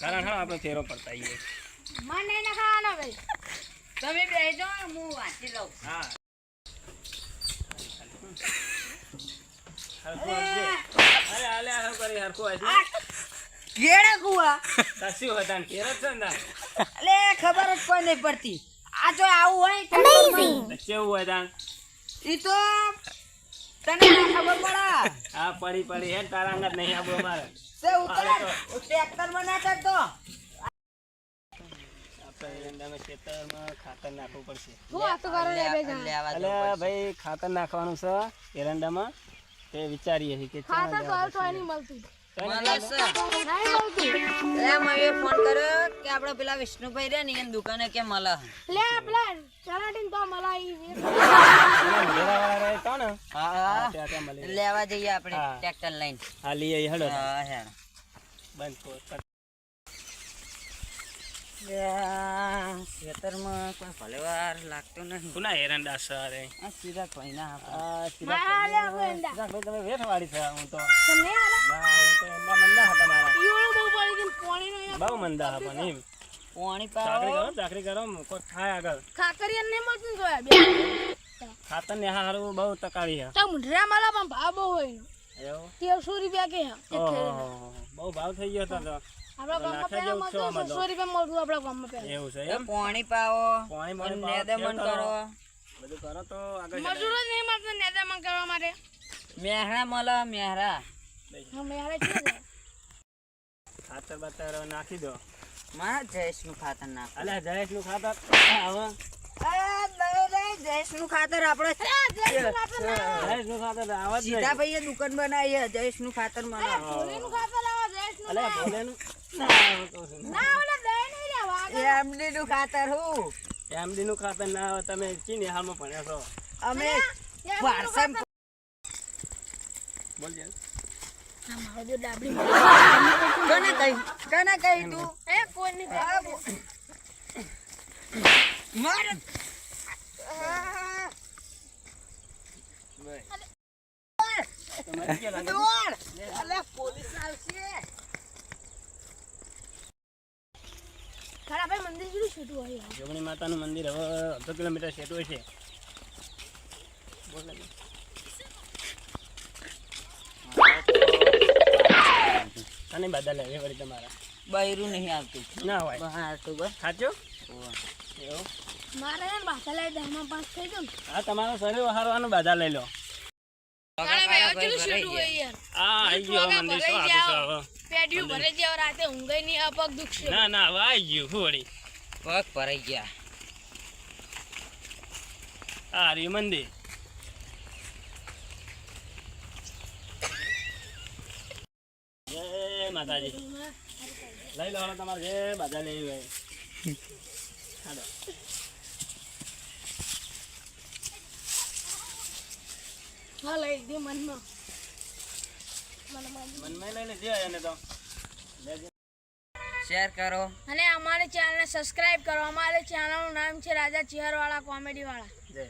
કારણ હા આપણે ફેરો પડતા આવીએ. મને નહીં ખાવાનો ભાઈ. તમે બેસજો હું વાંચી લઉં. હા અરે હાલ કરી હરખું હજી કેડે કુવા કશું હતા ને ફેરો જ છે ને અલે ખબર જ કોઈ નહીં પડતી. આ જો આવું હોય કેવું હોય તાણ ઈ તો તને ના ખબર પડે. હા પડી હે તારા અંગત નહીં આબુ અમારે સે ઉતર ટ્રેક્ટર માં ના ચડતો. આપણે એરંડામાં ખેતરમાં ખાતર નાખવું પડશે. હું આ તો કરો લે બે જા. એટલે ભાઈ ખાતર નાખવાનું છે એરંડામાં તે વિચારીએ છીએ કે ખાતર તો હાલ તો નહીં મળતું. નહીં નહીં મળતું. લે મેં ફોન કર્યો કે આપણે પેલા વિષ્ણુભાઈ રે ને એની દુકાને કે મળે. લે પેલા ચરાટીન તો મલાઈ લેવા જઈએ આપણે ટ્રેક્ટર લઈને. હા લઈએ હેડો હા હે બંધ કર. ખેતરમાં કોઈ ભલેવાર લાગતો નહીં. કોના એરંડા સર આ સીધા કોઈ ના તમે વેઠવાડી છે હું તો તમને ના હું તો એરંડા મંદા હતા મારા બહુ મંદા હતા પણ એમ પાણી ચાકરી કરો કોઈ થાય આગળ ખાકરિયા ને મળતું ખાતર ને હારું બહુ તકાળી છે તો મુંડરા માલા પણ ભાવ બહુ હોય એવું 1300 રૂપિયા કે બહુ ભાવ થઈ ગયો હતો તો આપડા ગામમાં પેલા મળતું 100 રૂપિયા મળતું આપડા ગામમાં પેલા એવું છે એમ પાણી પાવો પાણી નેદમન કરો બધું કરો તો આગળ મજૂર જ નહીં મળતું નેદમન કરવા માટે. મેહરા મળે મેહરા. હા મેહરા છે ખાતર બાતર નાખી દો. મારા જયેશ નું ખાતર નાખ. અલ્યા જયેશ નું ખાતર હવે જયેશ નું ખાતર આપડે જયેશ નું ખાતર આવા જ સીધા ભાઈએ દુકાન બનાવી જયેશ નું ખાતર મળે. ભોલેનું ખાતર આવે જયેશ નું. અલ્યા ભોલેનું ના ઓલા દે નહીં લેવા એમડી નું ખાતર હું એમડી નું ખાતર ના આવે તમે ચીની હાલમાં ભણ્યા છો અમે વારસન બોલજે મારો જો ડાબડી કને કઈ તું એ કોઈ નહીં માર પોલીસ આવશે. ખરા ભાઈ મંદિર કેટલું છોટું હોય. જોગણી માતાનું મંદિર હવે અડધો કિલોમીટર છેટું છે. બોલે તને બધા લેવી વળી તમારા બૈરું નહીં આવતું ના હોય બહાર તો બસ સાચું એવું મારે બાસા લઈ દહમાં પાસ થઈ ગયો. હા તમારો શરીર વહારવાનું બધા લઈ લો. હા આવી ગયો મંદિર શું આપું છું હવે પેડિયું ભરે જાવ રાતે ઊંઘાઈ નહીં આ પગ દુખશે. ના ના હવે આવી ગયું શું વળી પગ ભરાઈ ગયા. હા રહ્યું મંદિર. જય માતાજી લઈ લો તમારે જે બધા લઈ હોય હાલો હા લઈ દે મનમાં લઈ લેજે એને તો શેર કરો અને અમારી ચેનલને સબસ્ક્રાઇબ કરો. અમારી ચેનલનું નામ છે રાજા ચિહરવાળા કોમેડી વાળા. જય